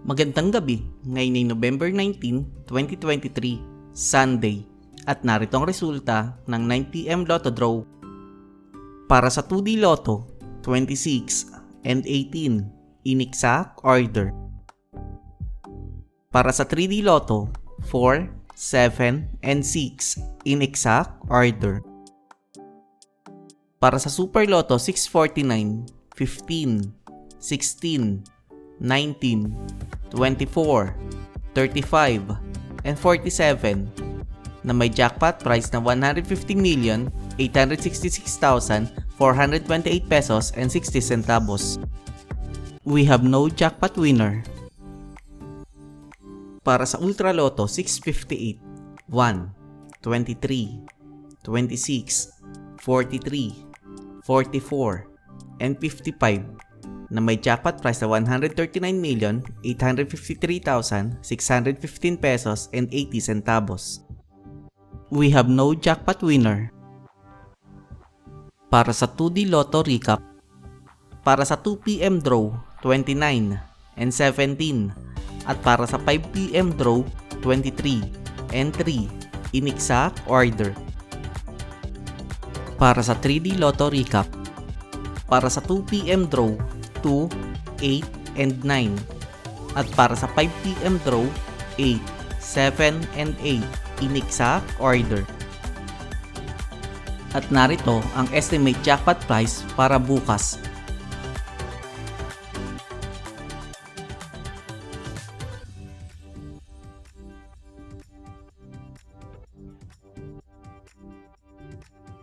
Magandang gabi, ngayon ay November 19, 2023, Sunday, at narito ang resulta ng 9pm Lotto Draw. Para sa 2D Lotto, 26 and 18, in exact order. Para sa 3D Lotto, 4, 7, and 6, in exact order. Para sa Super Lotto 649, 15, 16, 19, 24, 35, and 47 na may jackpot price na 115,866,428 pesos and 60 centavos. We have no jackpot winner. Para sa Ultra Lotto 658, 1, 23, 26, 43, 44, and 55 na may jackpot price na 139,853,615 pesos and 80 centavos. We have no jackpot winner. Para sa 2D Lotto Recap, para sa 2pm draw 29 and 17 at para sa 5pm draw 23 and 3 in exact order. Para sa 3D Lotto Recap, para sa 2pm draw 2, 8, and 9 at para sa 5pm draw 8, 7, and 8 in exact order. At narito ang estimate jackpot price para bukas,